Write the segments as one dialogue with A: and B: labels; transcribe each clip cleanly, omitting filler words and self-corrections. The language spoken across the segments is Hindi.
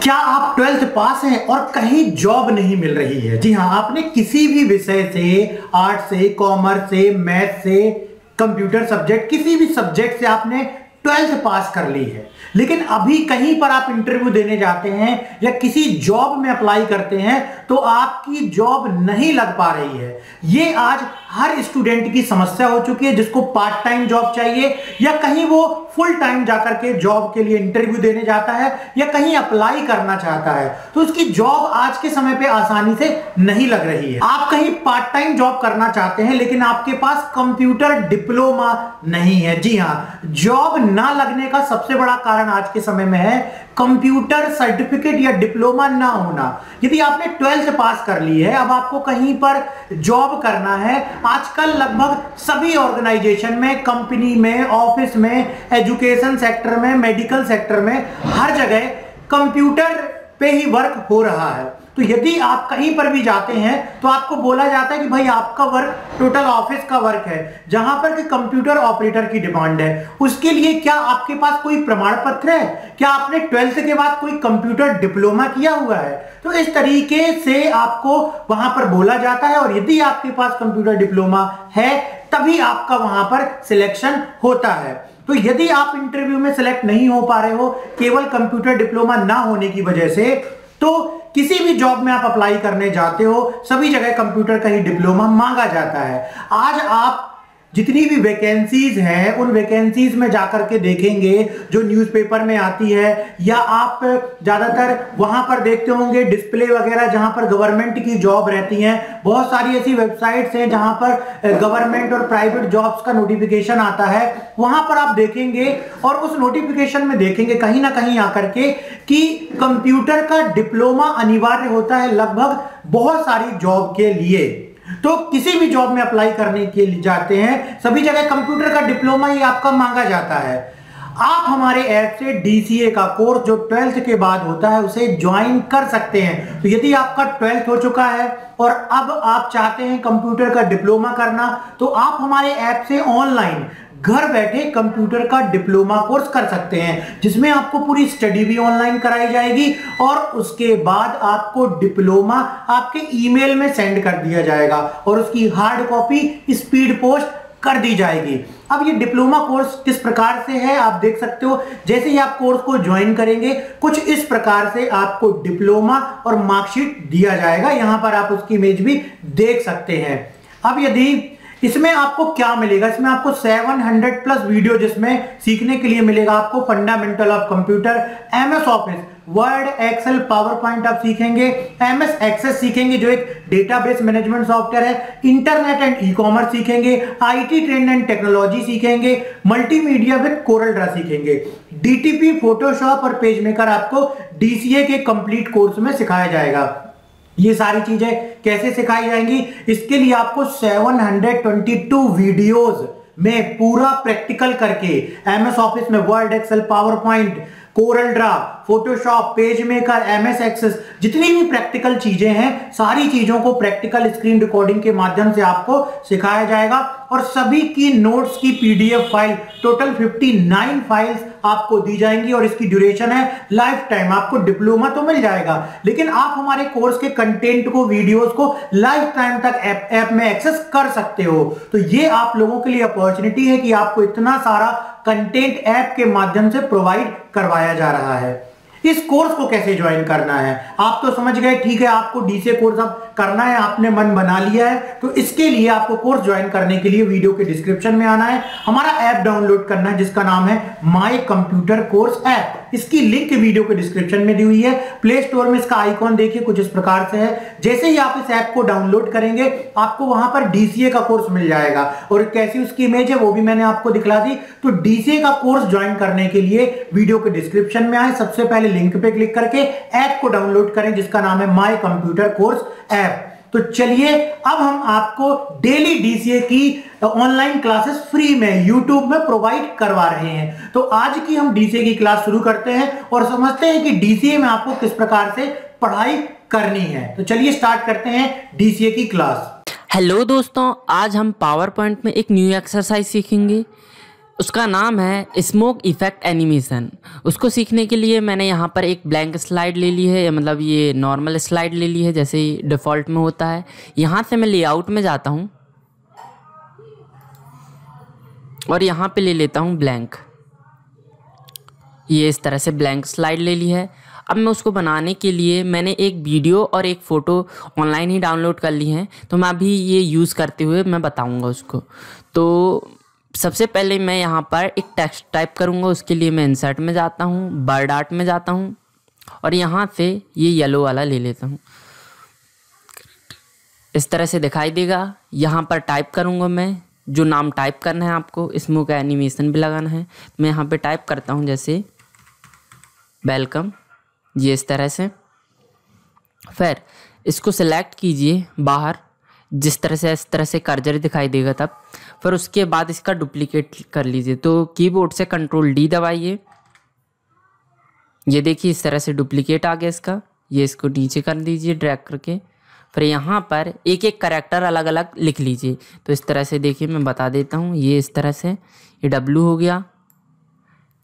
A: क्या आप 12th पास हैं और कहीं जॉब नहीं मिल रही है? जी हाँ, आपने किसी भी विषय से, आर्ट से, कॉमर्स से, मैथ से, कंप्यूटर सब्जेक्ट, किसी भी सब्जेक्ट से आपने 12th पास कर ली है, लेकिन अभी कहीं पर आप इंटरव्यू देने जाते हैं या किसी जॉब में अप्लाई करते हैं तो आपकी जॉब नहीं लग पा रही है। ये आज हर स्टूडेंट की समस्या हो चुकी है, जिसको पार्ट टाइम जॉब चाहिए या कहीं वो फुल टाइम जाकर के जॉब के लिए इंटरव्यू देने जाता है या कहीं अप्लाई करना चाहता है तो उसकी जॉब आज के समय पे आसानी से नहीं लग रही है। आप कहीं पार्ट टाइम जॉब करना चाहते हैं लेकिन आपके पास कंप्यूटर डिप्लोमा नहीं है। जी हाँ, जॉब ना लगने का सबसे बड़ा कारण आज के समय में है कंप्यूटर सर्टिफिकेट या डिप्लोमा ना होना। यदि आपने 12th पास कर ली है, अब आपको कहीं पर जॉब करना है, आजकल लगभग सभी ऑर्गेनाइजेशन में, कंपनी में, ऑफिस में, एजुकेशन सेक्टर में, मेडिकल सेक्टर में, हर जगह कंप्यूटर पे ही वर्क हो रहा है। तो यदि आप कहीं पर भी जाते हैं तो आपको बोला जाता है कि भाई आपका वर्क टोटल ऑफिस का वर्क है, जहां पर कि कंप्यूटर ऑपरेटर की डिमांड है। उसके लिए क्या आपके पास कोई प्रमाण पत्र है? क्या आपने 12th के बाद कोई कंप्यूटर डिप्लोमा किया हुआ है? तो इस तरीके से आपको वहां पर बोला जाता है और यदि आपके पास कंप्यूटर डिप्लोमा है तभी आपका वहां पर सिलेक्शन होता है। तो यदि आप इंटरव्यू में सिलेक्ट नहीं हो पा रहे हो केवल कंप्यूटर डिप्लोमा ना होने की वजह से, तो किसी भी जॉब में आप अप्लाई करने जाते हो सभी जगह कंप्यूटर का ही डिप्लोमा मांगा जाता है। आज आप जितनी भी वैकेंसीज हैं उन वैकेंसीज में जाकर के देखेंगे जो न्यूज़पेपर में आती है, या आप ज्यादातर वहां पर देखते होंगे डिस्प्ले वगैरह जहां पर गवर्नमेंट की जॉब रहती हैं। बहुत सारी ऐसी वेबसाइट्स हैं जहां पर गवर्नमेंट और प्राइवेट जॉब्स का नोटिफिकेशन आता है, वहां पर आप देखेंगे और उस नोटिफिकेशन में देखेंगे कहीं ना कहीं आकर के कि कंप्यूटर का डिप्लोमा अनिवार्य होता है लगभग बहुत सारी जॉब के लिए। तो किसी भी जॉब में अप्लाई करने के लिए जाते हैं सभी जगह कंप्यूटर का डिप्लोमा ही आपका मांगा जाता है। आप हमारे ऐप से डीसीए का कोर्स जो 12th के बाद होता है उसे ज्वाइन कर सकते हैं। तो यदि आपका 12th हो चुका है और अब आप चाहते हैं कंप्यूटर का डिप्लोमा करना तो आप हमारे ऐप से ऑनलाइन घर बैठे कंप्यूटर का डिप्लोमा कोर्स कर सकते हैं, जिसमें आपको पूरी स्टडी भी ऑनलाइन कराई जाएगी और उसके बाद आपको डिप्लोमा आपके ईमेल में सेंड कर दिया जाएगा और उसकी हार्ड कॉपी स्पीड पोस्ट कर दी जाएगी। अब ये डिप्लोमा कोर्स किस प्रकार से है आप देख सकते हो। जैसे ही आप कोर्स को ज्वाइन करेंगे कुछ इस प्रकार से आपको डिप्लोमा और मार्कशीट दिया जाएगा। यहां पर आप उसकी इमेज भी देख सकते हैं। अब यदि इसमें आपको क्या मिलेगा, इसमें आपको 700 प्लस वीडियो जिसमें सीखने के लिए मिलेगा। आपको fundamental of computer, MS Office, Word, Excel, PowerPoint आप सीखेंगे, एमएस एक्सेस सीखेंगे जो एक डेटाबेस मैनेजमेंट सॉफ्टवेयर है, इंटरनेट एंड ई कॉमर्स सीखेंगे, आईटी ट्रेंड एंड टेक्नोलॉजी सीखेंगे, मल्टीमीडिया विद कोरल ड्रा सीखेंगे, डीटीपी, फोटोशॉप और पेज मेकर आपको डीसीए के कंप्लीट कोर्स में सिखाया जाएगा। ये सारी चीजें कैसे सिखाई जाएंगी, इसके लिए आपको 722 वीडियोस में पूरा प्रैक्टिकल करके एमएस ऑफिस में Word, Excel, PowerPoint, CorelDRAW, Photoshop, PageMaker, MS Access, जितनी भी प्रैक्टिकल चीजें हैं सारी चीजों को प्रैक्टिकल स्क्रीन रिकॉर्डिंग के माध्यम से आपको सिखाया जाएगा और सभी की नोट्स की पीडीएफ फाइल टोटल 59 फाइल्स आपको दी जाएंगी और इसकी ड्यूरेशन है लाइफ टाइम। आपको डिप्लोमा तो मिल जाएगा लेकिन आप हमारे कोर्स के कंटेंट को, वीडियोस को लाइफ टाइम तक ऐप में एक्सेस कर सकते हो। तो ये आप लोगों के लिए अपॉर्चुनिटी है कि आपको इतना सारा कंटेंट ऐप के माध्यम से प्रोवाइड करवाया जा रहा है। इस कोर्स को कैसे ज्वाइन करना है आप तो समझ गए, ठीक है। आपको डीसीए कोर्स अब करना है, आपने मन बना लिया है, तो इसके लिए आपको कोर्स ज्वाइन करने के लिए वीडियो के डिस्क्रिप्शन में आना है, हमारा ऐप डाउनलोड करना है जिसका नाम है माय कंप्यूटर कोर्स ऐप। इसकी लिंक वीडियो के डिस्क्रिप्शन में दी हुई है। प्ले स्टोर में इसका आइकॉन देखिए कुछ इस प्रकार से है। जैसे ही आप इस ऐप को डाउनलोड करेंगे आपको वहां पर डीसीए का कोर्स मिल जाएगा और कैसी उसकी इमेज है वो भी मैंने आपको दिखला दी। तो डीसीए का कोर्स ज्वाइन करने के लिए वीडियो के डिस्क्रिप्शन में आए, सबसे पहले लिंक पे क्लिक करके ऐप को डाउनलोड करें जिसका नाम है माय कंप्यूटर कोर्स ऐप। तो चलिए अब हम आपको डेली डीसीए की ऑनलाइन क्लासेस फ्री में यूट्यूब में प्रोवाइड करवा रहे हैं। तो आज की हम डीसीए की क्लास शुरू करते हैं और समझते हैं कि डीसीए में आपको किस प्रकार से पढ़ाई करनी है। तो चलिए स्टार्ट करते हैं डीसीए की क्लास।
B: हेलो दोस्तों, आज हम पावर पॉइंट में एक न्यू एक्सरसाइज सीखेंगे। उसका नाम है स्मोक इफेक्ट एनिमेशन। उसको सीखने के लिए मैंने यहाँ पर एक ब्लैंक स्लाइड ले ली है, मतलब ये नॉर्मल स्लाइड ले ली है जैसे ही डिफ़ॉल्ट में होता है। यहाँ से मैं लेआउट में जाता हूँ और यहाँ पे ले लेता हूँ ब्लैंक। ये इस तरह से ब्लैंक स्लाइड ले ली है। अब मैं उसको बनाने के लिए मैंने एक वीडियो और एक फ़ोटो ऑनलाइन ही डाउनलोड कर ली हैं, तो मैं अभी ये यूज़ करते हुए मैं बताऊँगा उसको। तो सबसे पहले मैं यहाँ पर एक टेक्स्ट टाइप करूँगा। उसके लिए मैं इंसर्ट में जाता हूँ, वर्ड आर्ट में जाता हूँ और यहाँ से ये येलो वाला ले लेता हूँ। इस तरह से दिखाई देगा। यहाँ पर टाइप करूँगा मैं जो नाम टाइप करना है आपको, स्मोक एनिमेशन भी लगाना है। मैं यहाँ पे टाइप करता हूँ जैसे वेलकम, ये इस तरह से। फिर इसको सिलेक्ट कीजिए बाहर, जिस तरह से इस तरह से कर्सर दिखाई देगा तब। फिर उसके बाद इसका डुप्लीकेट कर लीजिए, तो कीबोर्ड से कंट्रोल डी दबाइए। ये देखिए इस तरह से डुप्लीकेट आ गया इसका। ये इसको नीचे कर दीजिए ड्रैग करके। फिर यहाँ पर एक एक कैरेक्टर अलग अलग लिख लीजिए। तो इस तरह से देखिए मैं बता देता हूँ। ये इस तरह से ये W हो गया,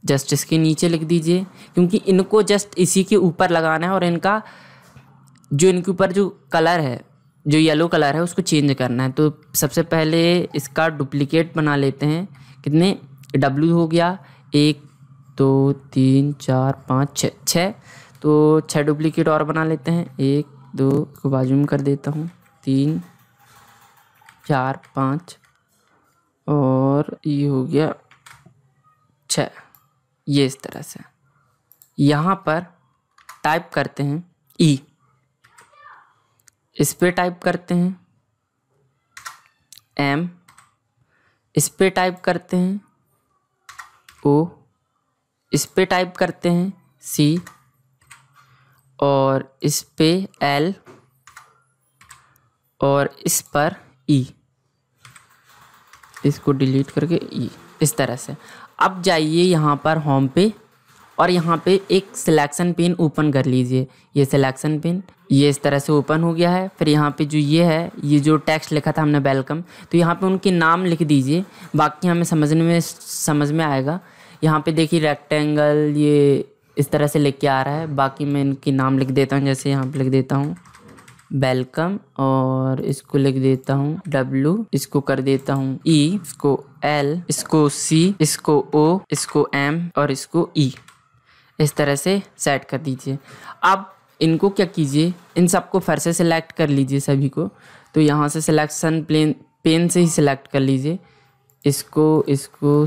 B: जस्ट इसके नीचे लिख दीजिए, क्योंकि इनको जस्ट इसी के ऊपर लगाना है और इनका जो इनके ऊपर जो कलर है, जो येलो कलर है, उसको चेंज करना है। तो सबसे पहले इसका डुप्लीकेट बना लेते हैं। कितने W हो गया, 1 2 3 4 5 6। तो 6 डुप्लीकेट और बना लेते हैं। 1 2 को बाजू में कर देता हूँ, 3 4 5 और ये हो गया 6। ये इस तरह से यहाँ पर टाइप करते हैं E, इस पे टाइप करते हैं M, इस पे टाइप करते हैं O, इस पे टाइप करते हैं C और इस पे L और इस पर E। इसको डिलीट करके E, इस तरह से। अब जाइए यहाँ पर होम पे और यहाँ पे एक सिलेक्शन पेन ओपन कर लीजिए। ये सिलेक्शन पेन ये इस तरह से ओपन हो गया है। फिर यहाँ पे जो ये है, ये जो टेक्स्ट लिखा था हमने वेलकम, तो यहाँ पे उनके नाम लिख दीजिए, बाकी हमें समझ में आएगा। यहाँ पे देखिए रेक्टेंगल ये इस तरह से लिख के आ रहा है। बाकी मैं इनके नाम लिख देता हूँ, जैसे यहाँ पे लिख देता हूँ वेलकम और इसको लिख देता हूँ W, इसको कर देता हूँ E, इसको L, इसको C, इसको O, इसको M और इसको E। इस तरह से सेट कर दीजिए। अब इनको क्या कीजिए, इन सबको फिर से सिलेक्ट कर लीजिए सभी को। तो यहाँ से सिलेक्शन पेन से ही सिलेक्ट कर लीजिए। इसको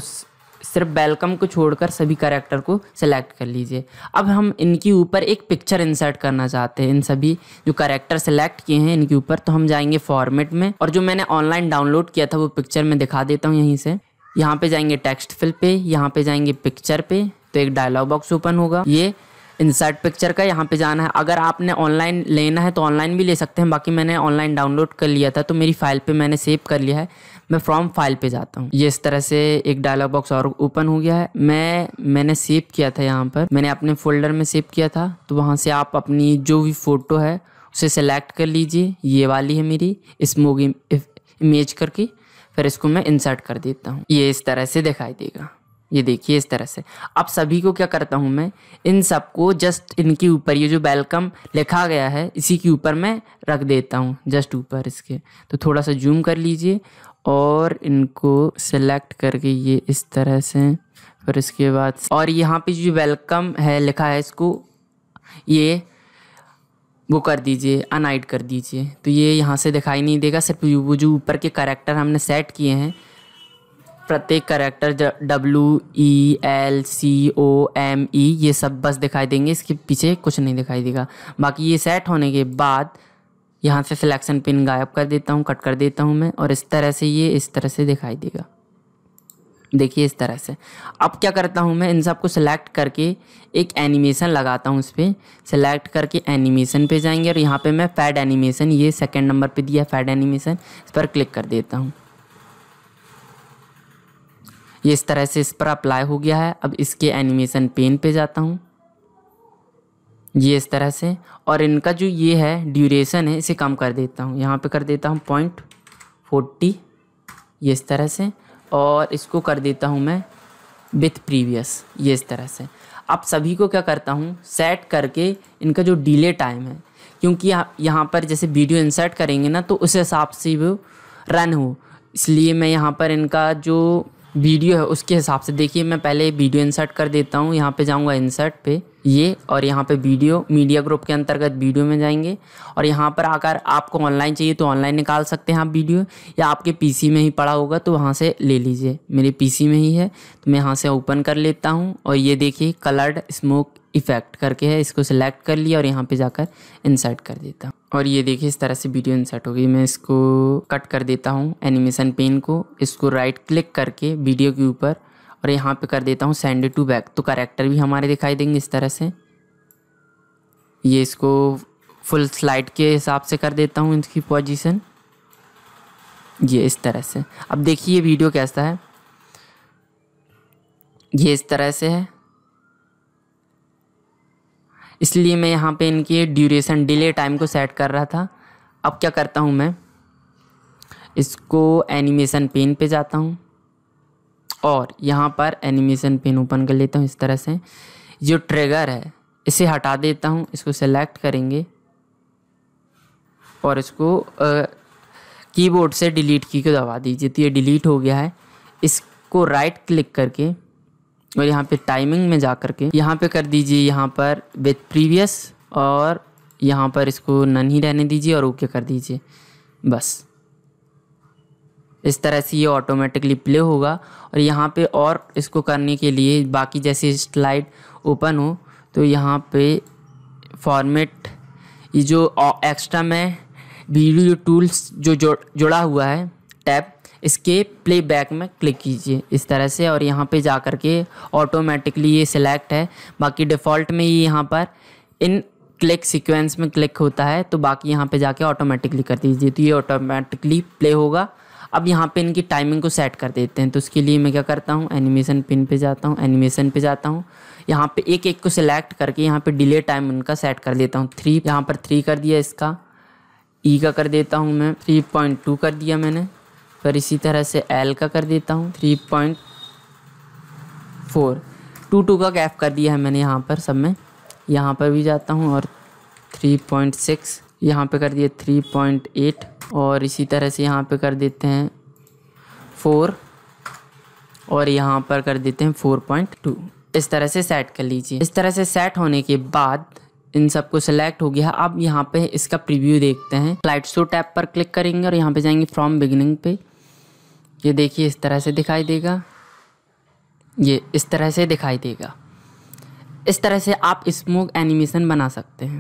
B: सिर्फ वेलकम को छोड़कर सभी कैरेक्टर को सिलेक्ट कर लीजिए। अब हम इनके ऊपर एक पिक्चर इंसर्ट करना चाहते हैं, इन सभी जो कैरेक्टर सिलेक्ट किए हैं इनके ऊपर। तो हम जाएंगे फॉर्मेट में और जो मैंने ऑनलाइन डाउनलोड किया था वो पिक्चर मैं दिखा देता हूँ यहीं से। यहाँ पे जाएंगे टेक्स्ट फिल पे, यहाँ पे जाएंगे पिक्चर पे, तो एक डायलॉग बॉक्स ओपन होगा। ये इंसर्ट पिक्चर का यहाँ पे जाना है। अगर आपने ऑनलाइन लेना है तो ऑनलाइन भी ले सकते हैं, बाकी मैंने ऑनलाइन डाउनलोड कर लिया था तो मेरी फाइल पे मैंने सेव कर लिया है। मैं फ्रॉम फाइल पे जाता हूँ। ये इस तरह से एक डायलॉग बॉक्स और ओपन हो गया है। मैंने सेव किया था, यहाँ पर मैंने अपने फोल्डर में सेव किया था। तो वहाँ से आप अपनी जो भी फ़ोटो है उसे सेलेक्ट कर लीजिए। ये वाली है मेरी स्मोक इमेज करके। फिर इसको मैं इंसर्ट कर देता हूँ। ये इस तरह से दिखाई देगा। ये देखिए इस तरह से। अब सभी को क्या करता हूँ मैं, इन सबको जस्ट इनके ऊपर ये जो वेलकम लिखा गया है इसी के ऊपर मैं रख देता हूँ, जस्ट ऊपर इसके। तो थोड़ा सा जूम कर लीजिए और इनको सेलेक्ट करके ये इस तरह से। फिर इसके बाद और यहाँ पे जो वेलकम है लिखा है इसको ये वो कर दीजिए, अनहाइड कर दीजिए। तो ये यहाँ से दिखाई नहीं देगा, सिर्फ वो जो ऊपर के कैरेक्टर हमने सेट किए हैं, प्रत्येक कैरेक्टर WELCOME ये सब बस दिखाई देंगे, इसके पीछे कुछ नहीं दिखाई देगा। बाकी ये सेट होने के बाद यहाँ से सिलेक्शन पिन गायब कर देता हूँ, कट कर देता हूँ मैं, और इस तरह से ये इस तरह से दिखाई देगा। देखिए इस तरह से। अब क्या करता हूँ मैं, इन सबको सिलेक्ट करके एक एनिमेशन लगाता हूँ। इस पर सिलेक्ट करके एनिमेशन पे जाएंगे और यहाँ पे मैं फैड एनिमेशन, ये सेकंड नंबर पे दिया फैड एनिमेशन, इस पर क्लिक कर देता हूँ। ये इस तरह से इस पर अप्लाई हो गया है। अब इसके एनिमेशन पेन पे जाता हूँ, ये इस तरह से, और इनका जो ये है ड्यूरेशन है इसे कम कर देता हूँ। यहाँ पे कर देता हूँ 0.40, ये इस तरह से, और इसको कर देता हूँ मैं विथ प्रीवियस, ये इस तरह से। अब सभी को क्या करता हूँ, सेट करके इनका जो डिले टाइम है, क्योंकि यहाँ पर जैसे वीडियो इंसर्ट करेंगे ना तो उस हिसाब से वो रन हो, इसलिए मैं यहाँ पर इनका जो वीडियो है उसके हिसाब से, देखिए मैं पहले वीडियो इंसर्ट कर देता हूँ। यहाँ पे जाऊँगा इंसर्ट पे ये, और यहाँ पे वीडियो, मीडिया ग्रुप के अंतर्गत वीडियो में जाएंगे, और यहाँ पर आकर आपको ऑनलाइन चाहिए तो ऑनलाइन निकाल सकते हैं आप वीडियो, या आपके पीसी में ही पड़ा होगा तो वहाँ से ले लीजिए। मेरे पीसी में ही है तो मैं यहाँ से ओपन कर लेता हूँ, और ये देखिए कलर्ड स्मोक इफेक्ट करके है, इसको सिलेक्ट कर लिया और यहाँ पे जाकर इंसर्ट कर देता हूँ, और ये देखिए इस तरह से वीडियो इंसर्ट हो गई। मैं इसको कट कर देता हूँ एनिमेशन पेन को, इसको राइट क्लिक करके वीडियो के ऊपर, और यहाँ पे कर देता हूँ सेंड टू बैक, तो कैरेक्टर भी हमारे दिखाई देंगे इस तरह से। ये इसको फुल स्लाइड के हिसाब से कर देता हूँ इसकी पोजीशन, ये इस तरह से। अब देखिए वीडियो कैसा है, ये इस तरह से है, इसलिए मैं यहाँ पे इनकी ड्यूरेशन डिले टाइम को सेट कर रहा था। अब क्या करता हूँ, मैं इसको एनिमेशन पेन पे जाता हूँ और यहाँ पर एनिमेशन पेन ओपन कर लेता हूँ इस तरह से। जो ट्रिगर है इसे हटा देता हूँ, इसको सेलेक्ट करेंगे और इसको कीबोर्ड से डिलीट की को दबा दीजिए, तो ये डिलीट हो गया है। इसको राइट क्लिक करके और यहाँ पे टाइमिंग में जा कर के यहाँ पे कर दीजिए, यहाँ पर विथ प्रीवियस, और यहाँ पर इसको नन ही रहने दीजिए और ओके कर दीजिए। बस इस तरह से ये ऑटोमेटिकली प्ले होगा। और यहाँ पे और इसको करने के लिए बाकी जैसे स्लाइड ओपन हो तो यहाँ पे फॉर्मेट, ये जो एक्स्ट्रा में वीडियो टूल्स जो जुड़ा हुआ है टैब, इसके प्लेबैक में क्लिक कीजिए इस तरह से, और यहाँ पे जा कर के ऑटोमेटिकली ये सिलेक्ट है। बाकी डिफ़ॉल्ट में ये यहाँ पर इन क्लिक सीक्वेंस में क्लिक होता है, तो बाकी यहाँ पे जाके ऑटोमेटिकली कर दीजिए, तो ये ऑटोमेटिकली प्ले होगा। अब यहाँ पे इनकी टाइमिंग को सेट कर देते हैं, तो उसके लिए मैं क्या करता हूँ, एनिमेशन पिन पे जाता हूँ, एनिमेशन पे जाता हूँ, यहाँ पे एक एक को सिलेक्ट करके यहाँ पे डिले टाइम उनका सेट कर देता हूँ। 3 यहाँ पर 3 कर दिया, इसका ई का कर देता हूँ मैं 3.2 कर दिया मैंने। फिर इसी तरह से एल का कर देता हूँ 3.4, 2 का गैप कर दिया है मैंने यहाँ पर सब में। यहाँ पर भी जाता हूँ और 3.6 यहाँ पे कर दिया 3.8, और इसी तरह से यहाँ पे कर देते हैं 4, और यहाँ पर कर देते हैं 4.2। इस तरह से सेट कर लीजिए। इस तरह से सेट होने के बाद इन सबको सेलेक्ट हो गया। अब यहाँ पे इसका प्रीव्यू देखते हैं। स्लाइड शो टैब पर क्लिक करेंगे और यहाँ पे जाएंगे फ्रॉम बिगिनिंग पे। ये देखिए इस तरह से दिखाई देगा, ये इस तरह से दिखाई देगा। इस तरह से आप स्मोक एनिमेशन बना सकते हैं।